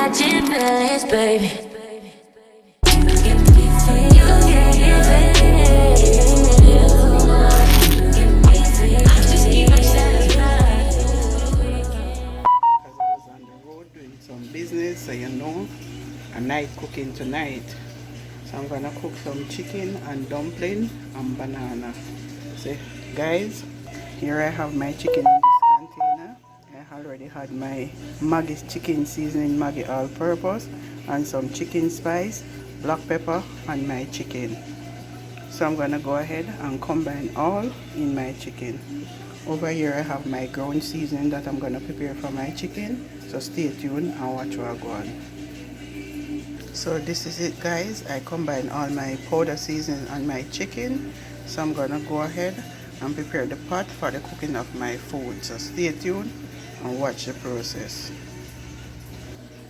catching feelings, baby. Give me feelings. You give it. I just keep it satisfied. Because I was on the road doing some business, so you know, a night cooking tonight. So I'm gonna cook some chicken and dumpling and banana. See, guys, here I have my chicken in this container. I already had my Maggie's chicken seasoning, Maggie all-purpose, and some chicken spice, black pepper, and my chicken. So I'm gonna go ahead and combine all in my chicken. Over here I have my ground seasoning that I'm gonna prepare for my chicken. So stay tuned and watch what I go on. So this is it, guys. I combine all my powder seasoning and my chicken. So I'm gonna go ahead and prepare the pot for the cooking of my food. So stay tuned and watch the process.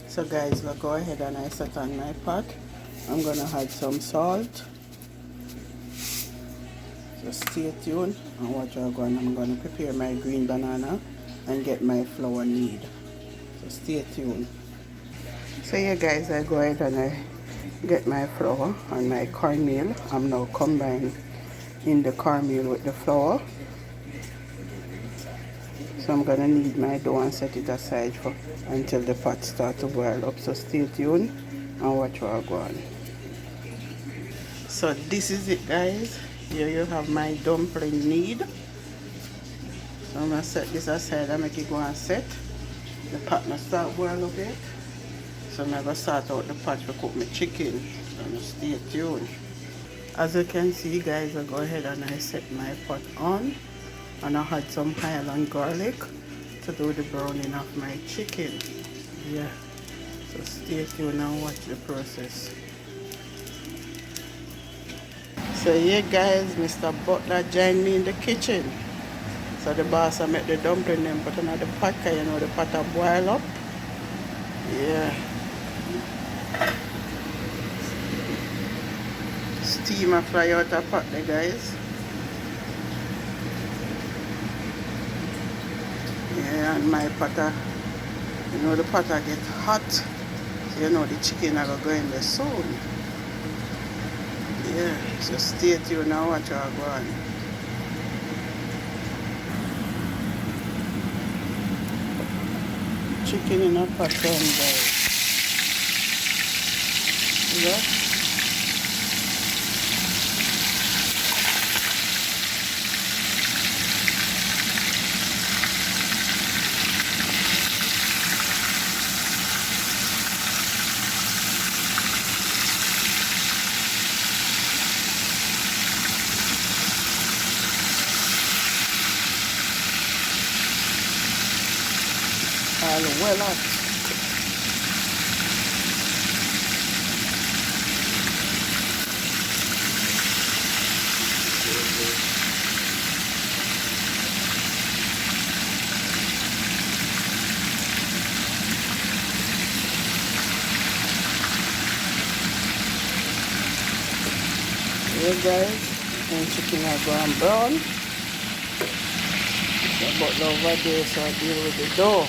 So guys, we'll go ahead and I set on my pot. I'm gonna add some salt. So stay tuned and watch what I go on. I'm gonna prepare my green banana and get my flour knead. So stay tuned. So yeah guys, I go ahead and I get my flour and my cornmeal. I'm now combining in the cornmeal with the flour. So I'm gonna knead my dough and set it aside for until the pot starts to boil up. So stay tuned and watch what I go on. So this is it, guys. Here you have my dumpling knead. So I'm gonna set this aside and make it go and set. The pot now start boil a bit. So I'm going to start out the pot to cook my chicken. So stay tuned. As you can see, guys, I go ahead and I set my pot on. And I had some Highland garlic to do the browning of my chicken. Yeah. So stay tuned and watch the process. So yeah guys, Mr. Butler joined me in the kitchen. So the boss I make the dumpling them put on the pot, cause you know the pot a boil up. Yeah. Steam a fry out a pot there, guys. Yeah, and my pot, you know the pot get hot. So you know the chicken are go in there soon. Yeah, so stay tuned now watch how I go on. Chicken in a pot on, guys. Yeah. All well up. Here guys, and chicken are going brown. The butler over there, so I deal with the dough.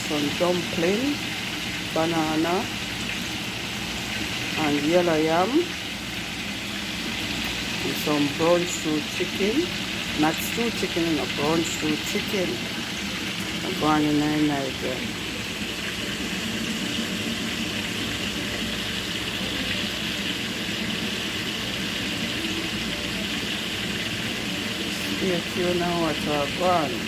Some dumpling, banana, and yellow yam, and some brown stew chicken, not stew chicken, and a brown stew chicken. I'm going in there night there. Stay tuned now what we're going.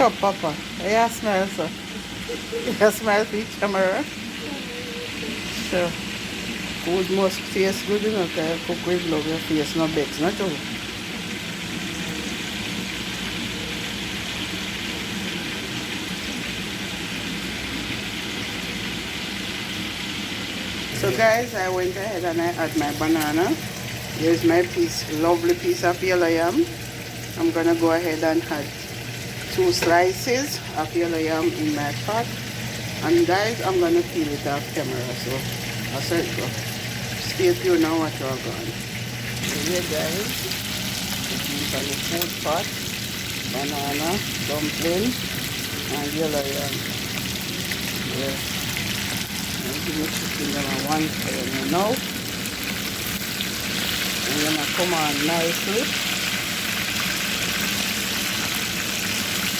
up, Papa. Yeah, smile, sir. Yeah, smile for the camera. Sure. Food must taste good, you know, because you cook with love, your face no bakes, not true. So guys, I went ahead and I had my banana. Here's my lovely piece of yellow yam. I'm gonna go ahead and add 2 slices of yellow yam in my pot. And guys, I'm gonna peel it off camera, so I'll say it go. Stay tuned now what you're going. So here guys, these are the food pot, banana, dumpling, and yellow yam. Yeah. Give me chicken one second now. I'm gonna come on nicely.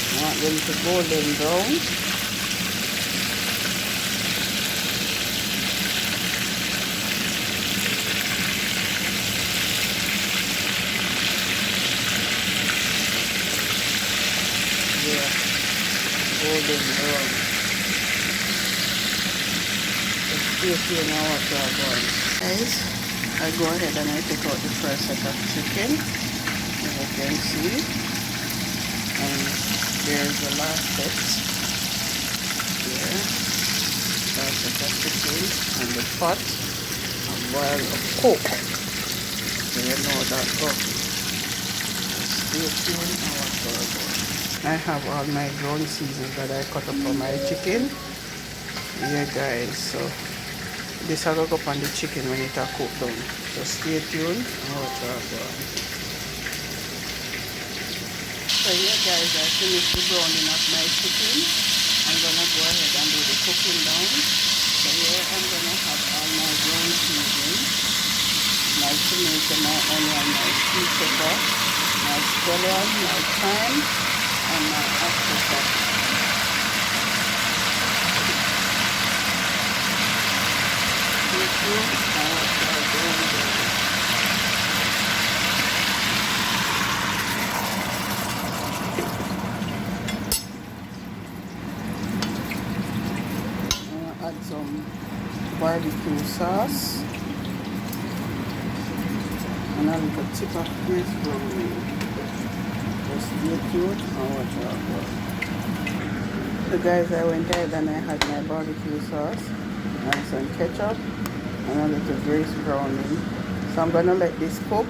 I want them to golden brown. Yeah, golden brown. Let's see now what we're going. Guys, I go ahead and I take out the first set of chicken, as you can see. And there's the last set. Here, last set of chicken and the pot of boil of coke. So you know that go. Stay tuned and watch our go. I have all my ground seasons that I cut up for my chicken. Yeah guys, so this I go up on the chicken when it cook down. So stay tuned and watch our go. So yeah guys, I finished the browning of my chicken. I'm gonna go ahead and do the cooking down. So here I'm gonna have all my ground seasoning, my tomato, my onion, my sweet pepper, my scallion, my thyme, and my apricot. Add some barbecue sauce and a little tip of grease browning. Just stay tuned and watch out for. So guys, I went ahead and I had my barbecue sauce and some ketchup and a little grease browning. So I'm gonna let this cook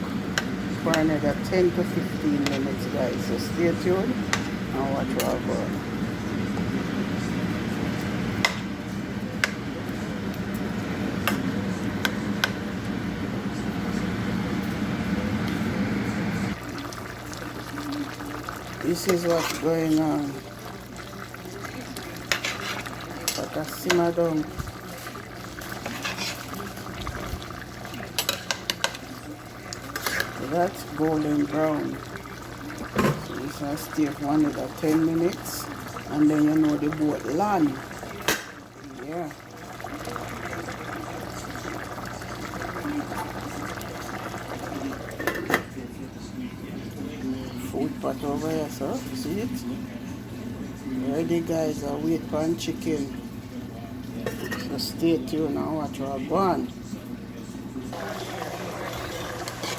for another 10 to 15 minutes guys. So stay tuned and watch what I'm going. This is what's going on. Let us simmer down. That's golden brown. So this will stay for another 10 minutes and then you know the boat land. Yeah. Food pot over here, sir. See it? Ready guys, I wait for chicken. So stay tuned and watch what I'm going.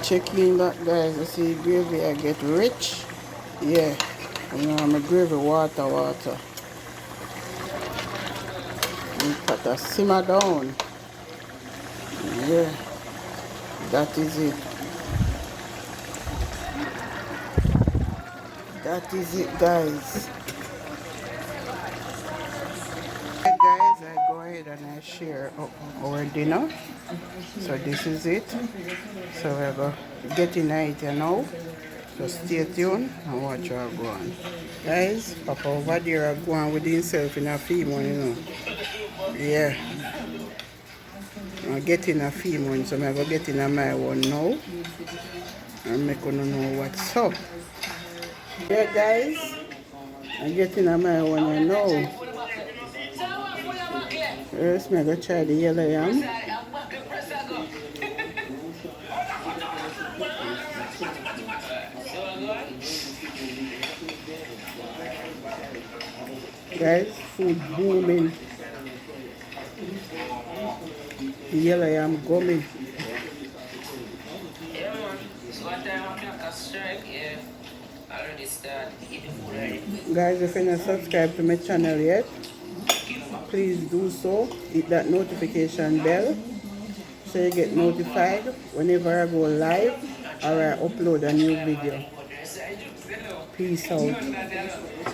Checking that guys, you see gravy I get rich. Yeah, you know my gravy water. And put a simmer down. Yeah, that is it. That is it guys. Hey guys, I go ahead and I share our dinner. So this is it. So we're going to get in it now. So stay tuned and watch how I go on. Guys, Papa over there are going with himself in a female, you know. Yeah. I'm getting a female, so I'm going to get in my one now. And make you know what's up. Yeah guys, I'm getting a my one now. First, I'm going to try the yellow yam. Guys, food booming. Yellow yam gummy. Yeah, man. So what time I'm gonna strike? Yeah. Already start eating food already. Guys, if you're not subscribed to my channel yet, please do so. Hit that notification bell so you get notified whenever I go live or I upload a new video. Peace out.